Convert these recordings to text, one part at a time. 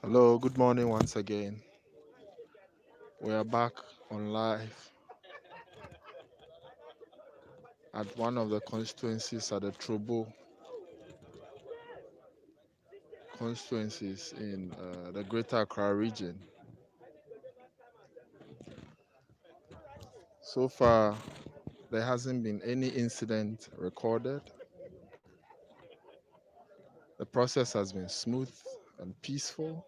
Hello, good morning once again. We are back on live at one of the constituencies at the Trobo constituencies in the Greater Accra region. So far, there hasn't been any incident recorded. The process has been smooth and peaceful.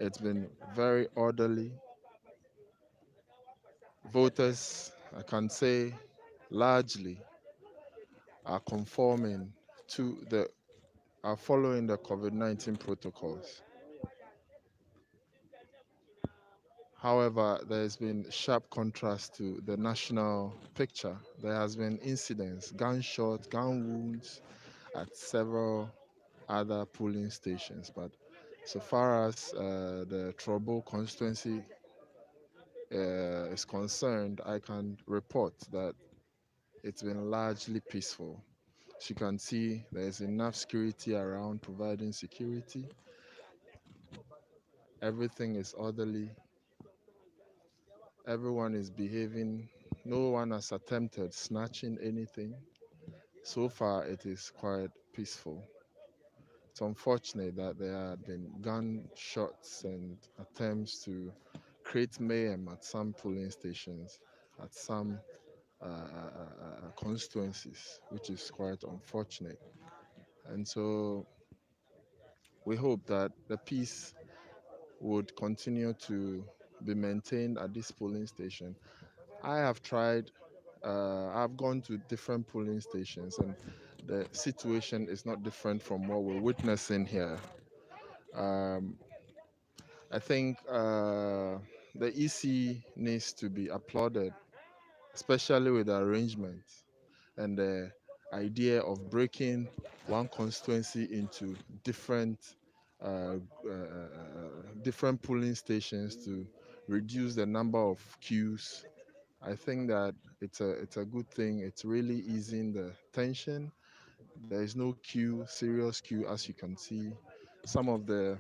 It's been very orderly. Voters, I can say, largely are conforming to are following the COVID-19 protocols. However, there has been sharp contrast to the national picture. There has been incidents, gunshots, gun wounds at several other polling stations. But so far as the Trobo constituency is concerned, I can report that it's been largely peaceful. As you can see, there's enough security around providing security. Everything is orderly. Everyone is behaving. No one has attempted snatching anything. So far, it is quite peaceful. It's unfortunate that there have been gunshots and attempts to create mayhem at some polling stations, at some constituencies, which is quite unfortunate. And so we hope that the peace would continue to be maintained at this polling station. I have tried, I've gone to different polling stations, and the situation is not different from what we're witnessing here. Um, I think the EC needs to be applauded, especially with the arrangement and the idea of breaking one constituency into uh, different polling stations to reduce the number of queues. I think that it's a good thing. It's really easing the tension. There is no queue, serious queue, as you can see. Some of the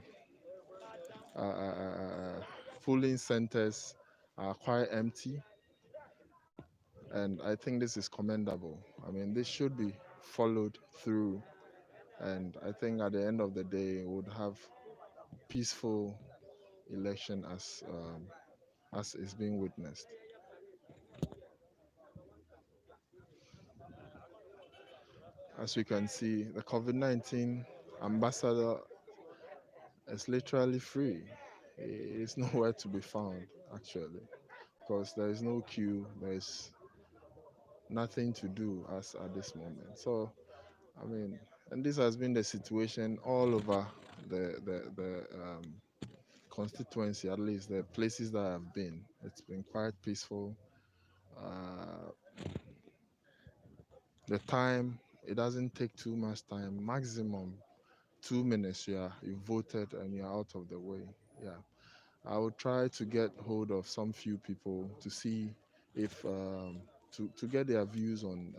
polling centers are quite empty, and I think this is commendable. I mean, this should be followed through, and I think at the end of the day, we would have peaceful election as is being witnessed. As we can see, the COVID-19 ambassador is literally free. He is nowhere to be found, actually, because there is no queue, there is nothing to do as at this moment. So, I mean, and this has been the situation all over the constituency, at least the places that I've been. It's been quite peaceful. Uh, the time, it doesn't take too much time, maximum 2 minutes. You voted and you're out of the way. Yeah, I will try to get hold of some few people to see if to get their views on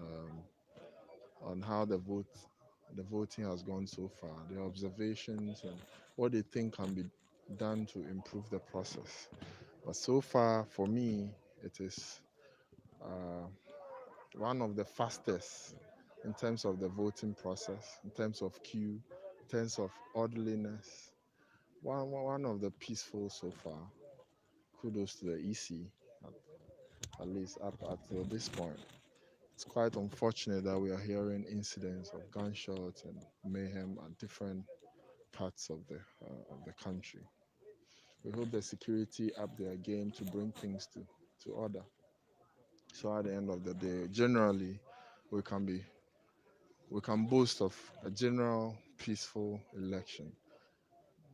on how the voting has gone so far, their observations and what they think can be done to improve the process. But so far, for me, it is uh, one of the fastest in terms of the voting process, in terms of queue, in terms of orderliness. One of the peaceful so far. Kudos to the EC, at least up until this point. It's quite unfortunate that we are hearing incidents of gunshots and mayhem at different parts of the country. We hope the security up their game to bring things to order. So at the end of the day, generally, we can be we can boast of a general peaceful election.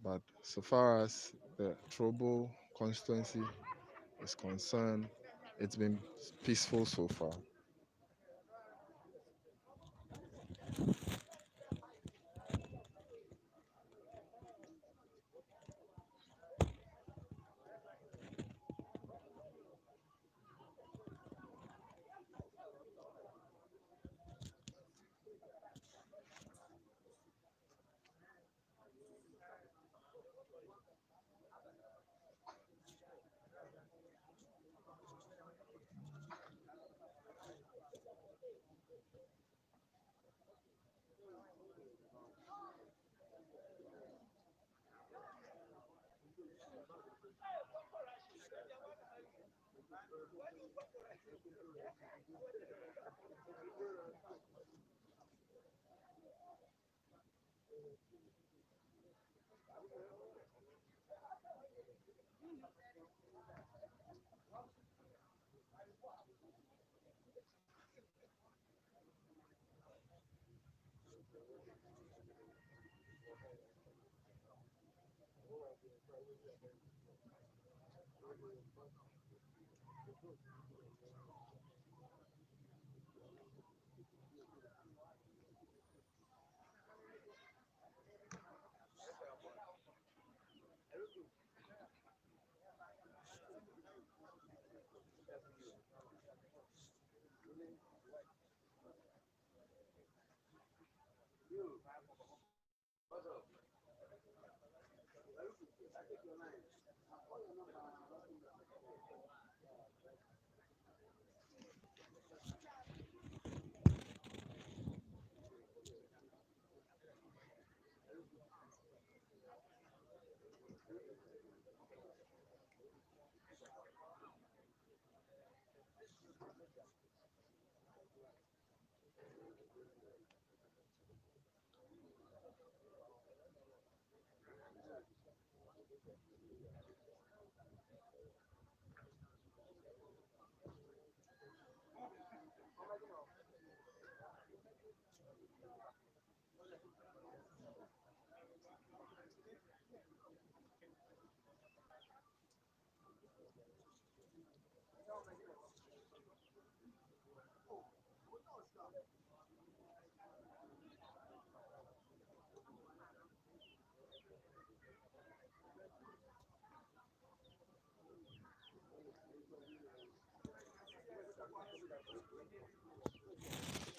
But so far as the Trobo constituency is concerned, it's been peaceful so far.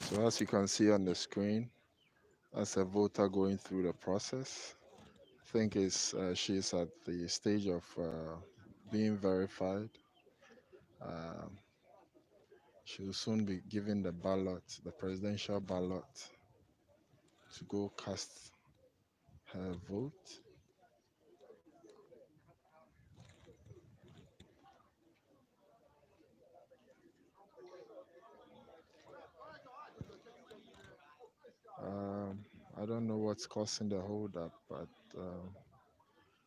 So as you can see on the screen, as a voter going through the process, I think she's at the stage of being verified. Uh, she will soon be given the ballot, the presidential ballot, to go cast her vote. Um, I don't know what's causing the hold up, but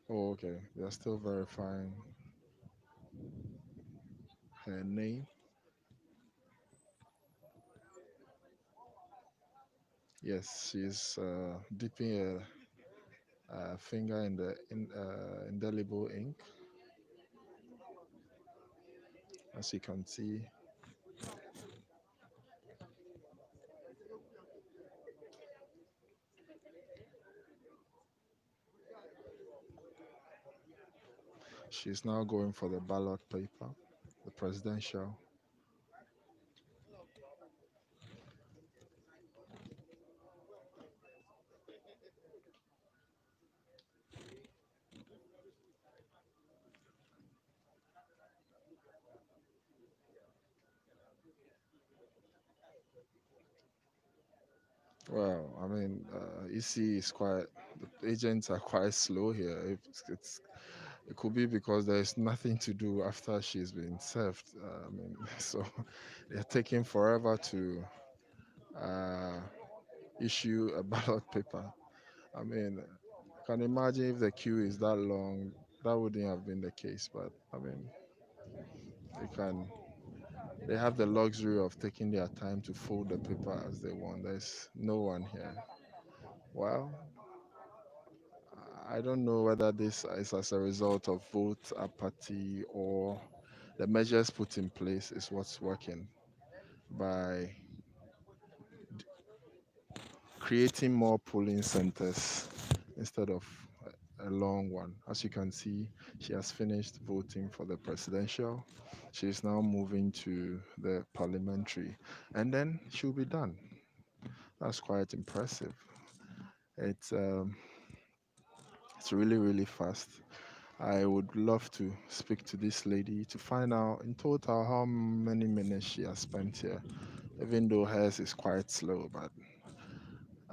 oh, okay, they're still verifying her name. Yes, she's dipping a finger in the indelible ink, as you can see. She's now going for the ballot paper, the presidential. Well, I mean, EC is quite, the agents are quite slow here. It could be because there's nothing to do after she's been served. I mean, so they're taking forever to uh, issue a ballot paper. I mean, can imagine if the queue is that long, that wouldn't have been the case. But I mean, they can, they have the luxury of taking their time to fold the paper as they want. There's no one here. Well, I don't know whether this is as a result of vote apathy or the measures put in place is what's working by creating more polling centers instead of a long one. As you can see, she has finished voting for the presidential. She is now moving to the parliamentary, and then she'll be done. That's quite impressive. It's um, it's really really fast. I would love to speak to this lady to find out in total how many minutes she has spent here, even though hers is quite slow. But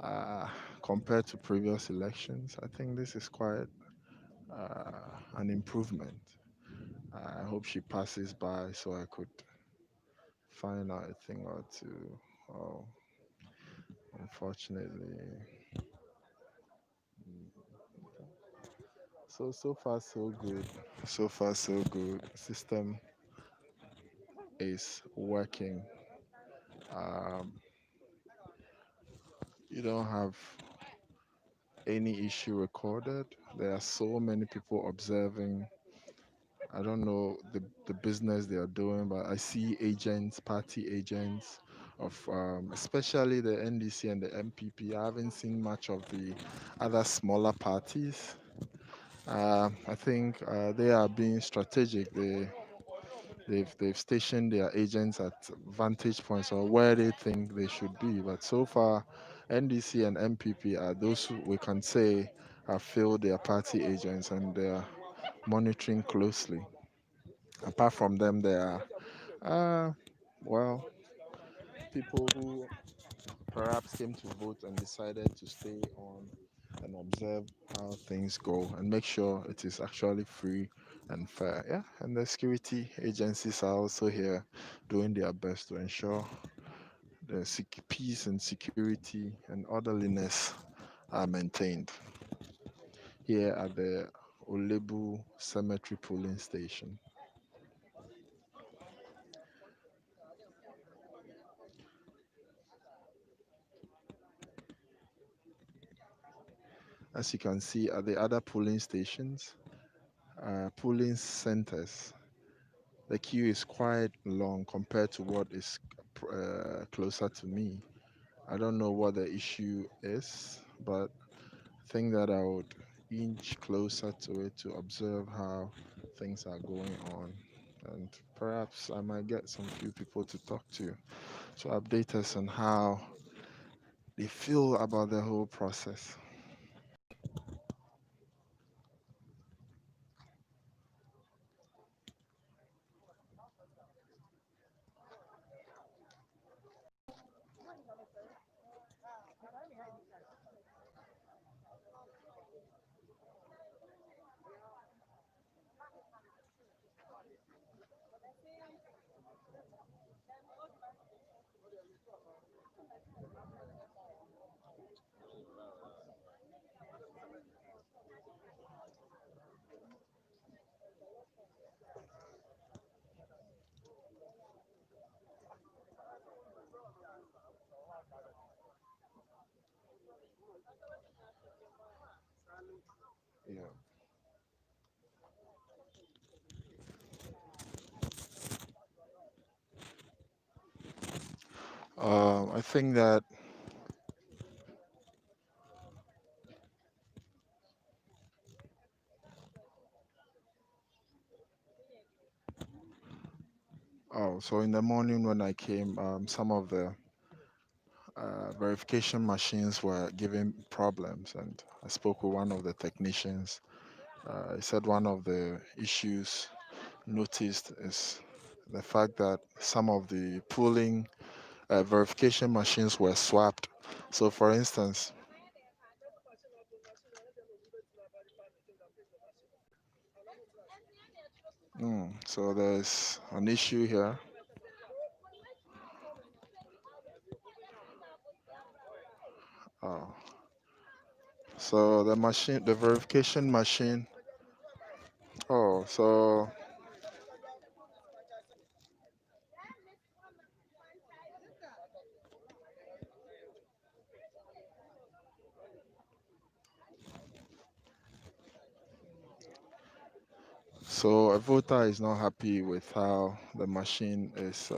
uh, compared to previous elections, I think this is quite an improvement. I hope she passes by so I could find out a thing or two. Oh, unfortunately. So far so good. So far so good. System is working. Um, you don't have any issue recorded. There are so many people observing. I don't know the business they are doing, but I see agents, party agents of especially the NDC and the MPP. I haven't seen much of the other smaller parties. I think they are being strategic. They've stationed their agents at vantage points or where they think they should be. But so far, NDC and MPP are those who we can say have filled their party agents and they are monitoring closely. Apart from them, there are, well, people who perhaps came to vote and decided to stay on and observe how things go and make sure it is actually free and fair. Yeah, and the security agencies are also here doing their best to ensure the peace and security and orderliness are maintained here at the Olebu Cemetery Polling Station. As you can see at the other polling stations, polling centers, the queue is quite long compared to what is closer to me. I don't know what the issue is, but I think that I would inch closer to it to observe how things are going on. And perhaps I might get some few people to talk to update us on how they feel about the whole process. Yeah. I think that, oh, so in the morning when I came, some of the verification machines were giving problems, and I spoke with one of the technicians. He said one of the issues noticed is the fact that some of the polling verification machines were swapped. So, for instance, so there's an issue here. Oh, so the verification machine. Oh, so a voter is not happy with how the machine is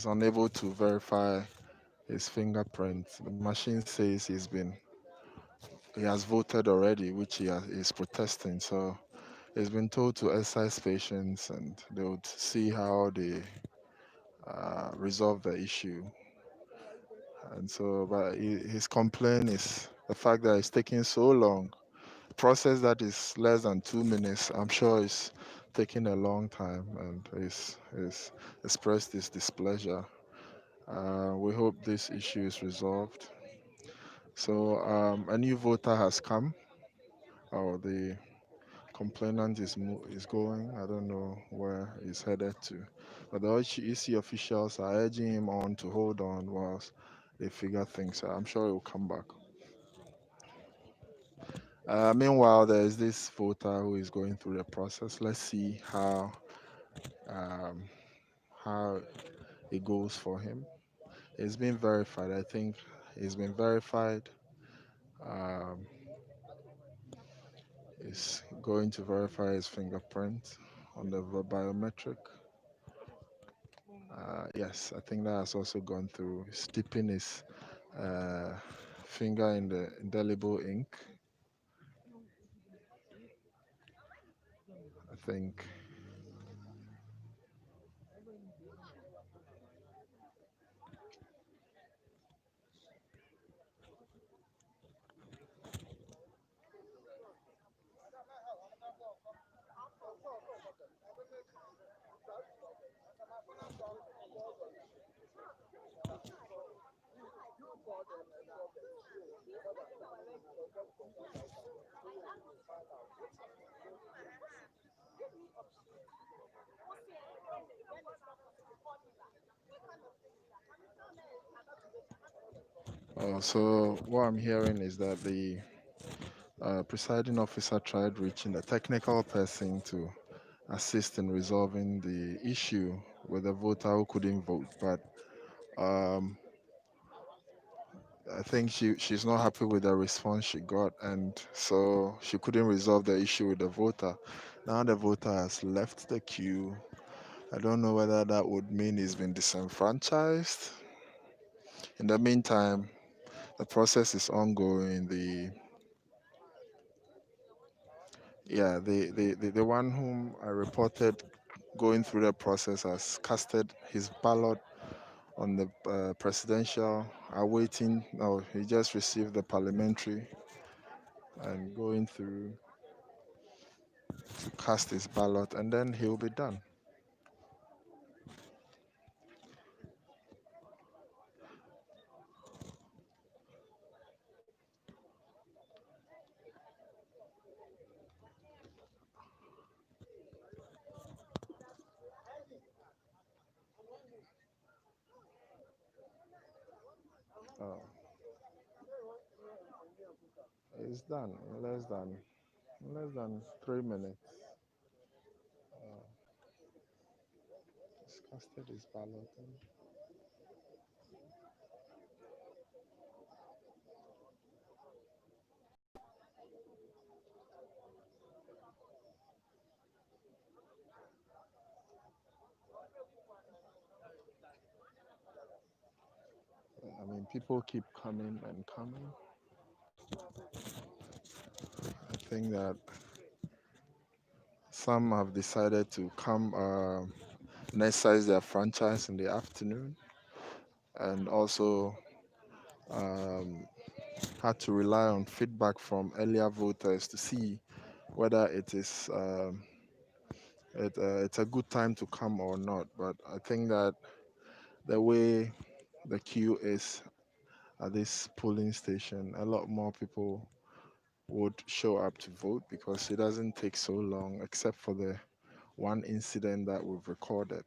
unable to verify his fingerprint. The machine says he has voted already, which is protesting. So he's been told to exercise patience, and they would see how they resolve the issue. And so, but his complaint is the fact that it's taking so long. Process that is less than 2 minutes, I'm sure is taking a long time, and is expressed his displeasure. We hope this issue is resolved. So a new voter has come. Oh, the complainant is going. I don't know where he's headed to, but the EC officials are urging him on to hold on whilst they figure things out. I'm sure he will come back. Meanwhile, there is this voter who is going through the process. Let's see um, how it goes for him. It's been verified. I think it's been verified. Um, it's going to verify his fingerprint on the biometric. Yes, I think that has also gone through. He's dipping his uh, finger in the indelible ink. I think. So what I'm hearing is that the presiding officer tried reaching the technical person to assist in resolving the issue with the voter who couldn't vote, but um, I think she's not happy with the response she got, and so she couldn't resolve the issue with the voter. Now the voter has left the queue. I don't know whether that would mean he's been disenfranchised. In the meantime, the process is ongoing. The one whom I reported going through the process has casted his ballot on the presidential, awaiting. No, he just received the parliamentary and going through to cast his ballot, and then he'll be done. Uh, it's done in less than 3 minutes. Uh, he's casted his ballot. And, I mean, people keep coming and coming. I think that some have decided to come and exercise their franchise in the afternoon, and also um, had to rely on feedback from earlier voters to see whether it's a good time to come or not. But I think that the way the queue is at this polling station, a lot more people would show up to vote because it doesn't take so long, except for the one incident that we've recorded.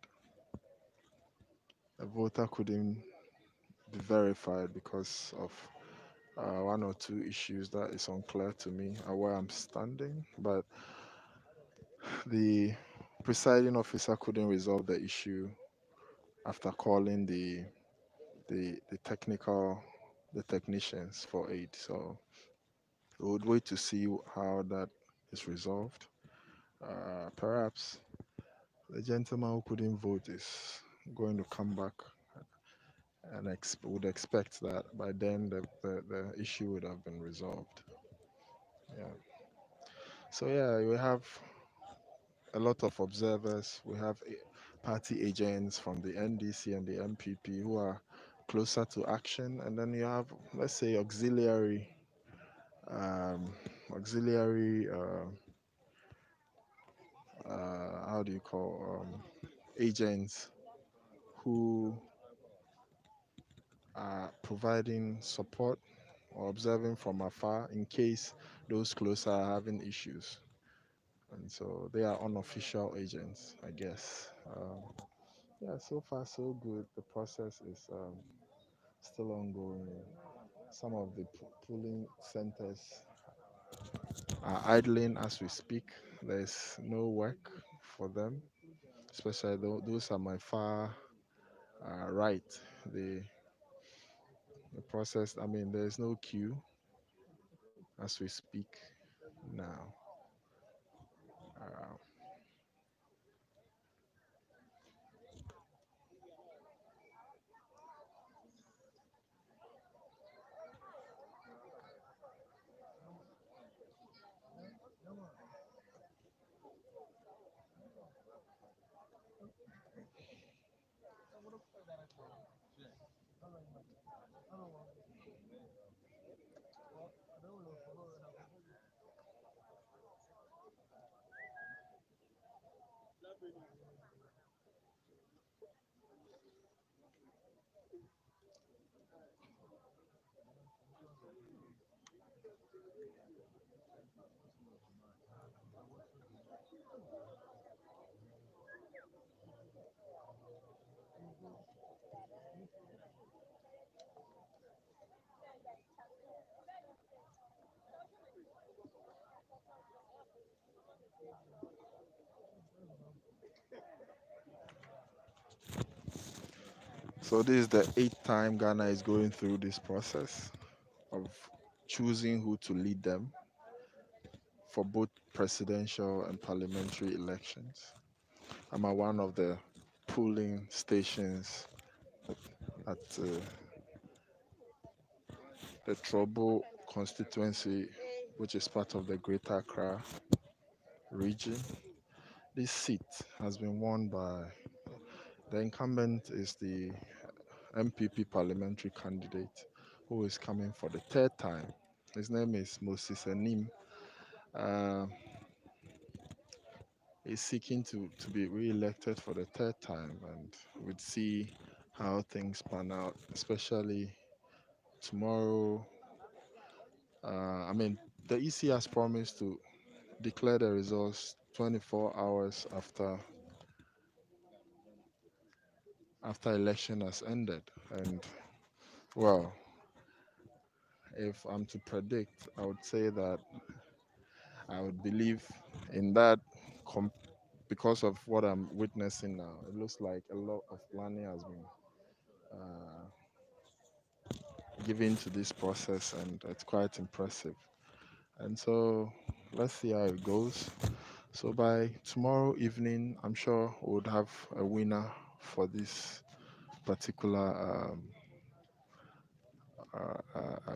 A voter couldn't be verified because of one or two issues that is unclear to me where I'm standing, but the presiding officer couldn't resolve the issue after calling the technicians for aid. So we would wait to see how that is resolved. Perhaps the gentleman who couldn't vote is going to come back and would expect that by then the issue would have been resolved. Yeah. So yeah, we have a lot of observers. We have party agents from the NDC and the MPP who are closer to action, and then you have, let's say, um, auxiliary. How do you call agents who are providing support or observing from afar in case those closer are having issues. And so they are unofficial agents, I guess. Yeah, so far so good. The process is still ongoing. Some of the polling centers are idling as we speak. There's no work for them, especially those are my far right. The the process. I mean, there's no queue as we speak now. Uh, so this is the eighth time Ghana is going through this process of choosing who to lead them for both presidential and parliamentary elections. I'm at one of the polling stations at the Trobo constituency, which is part of the Greater Accra region. This seat has been won by the incumbent is the MPP parliamentary candidate who is coming for the third time. His name is Moses Enim. Uh, he's seeking to be re-elected for the third time, and we'd see how things pan out, especially tomorrow. I mean, the EC has promised to declare the results 24 hours after election has ended. And well, if I'm to predict, I would say that I would believe in that com- because of what I'm witnessing now. It looks like a lot of planning has been uh, given to this process, and it's quite impressive. And so let's see how it goes. So by tomorrow evening, I'm sure we would have a winner for this particular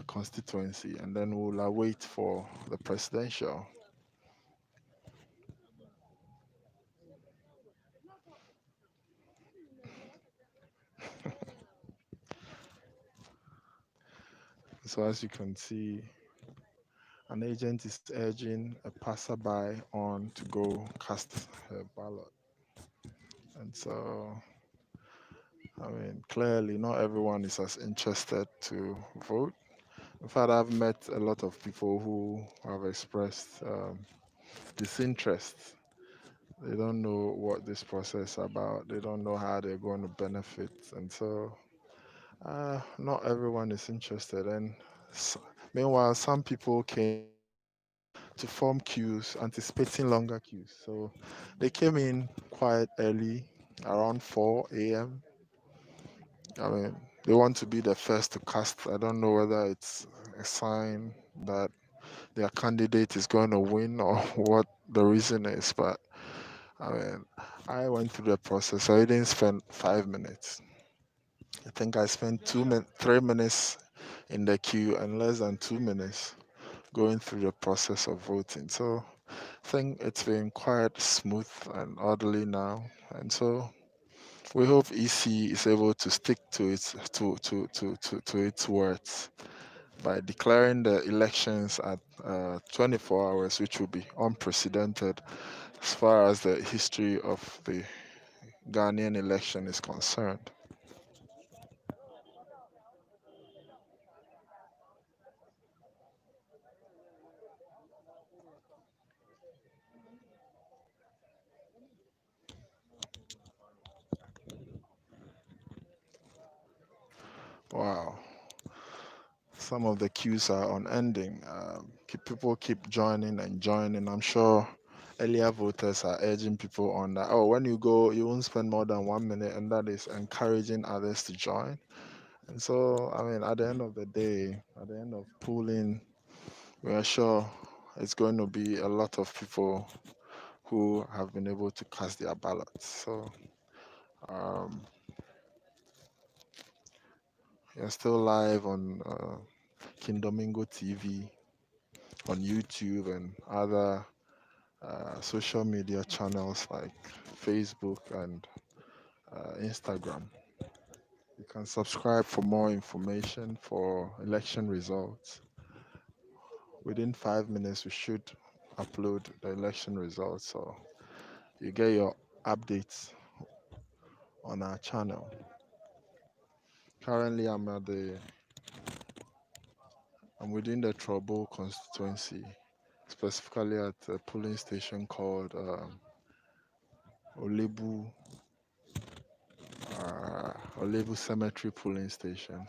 constituency, and then we'll await for the presidential. So as you can see, an agent is urging a passerby on to go cast her ballot. And so I mean, clearly, not everyone is as interested to vote. In fact, I've met a lot of people who have expressed disinterest. They don't know what this process is about. They don't know how they're going to benefit, and so not everyone is interested. And s meanwhile, some people came to form queues, anticipating longer queues. So they came in quite early, around 4 a.m. I mean, they want to be the first to cast. I don't know whether it's a sign that their candidate is going to win or what the reason is, but I mean, I went through the process. I didn't spend 5 minutes. I think I spent 3 minutes in the queue and less than 2 minutes going through the process of voting. So I think it's been quite smooth and orderly now. And so we hope EC is able to stick to to its words by declaring the elections at 24 hours, which will be unprecedented as far as the history of the Ghanaian election is concerned. Wow. Some of the queues are unending. People keep joining and joining. I'm sure earlier voters are urging people on that. Oh, when you go, you won't spend more than 1 minute, and that is encouraging others to join. And so, I mean, at the end of the day, at the end of polling, we are sure it's going to be a lot of people who have been able to cast their ballots. So, um, you're still live on King Domingo TV, on YouTube, and other social media channels like Facebook and Instagram. You can subscribe for more information for election results. Within 5 minutes, we should upload the election results, so you get your updates on our channel. Currently, I'm within the Trouble constituency, specifically at a polling station called Olebu Olebu Cemetery polling station.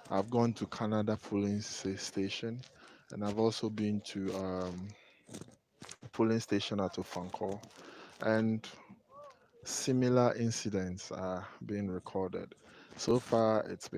I've gone to Canada polling station, and I've also been to a polling station at Ofanko, and similar incidents are being recorded. So far, it's been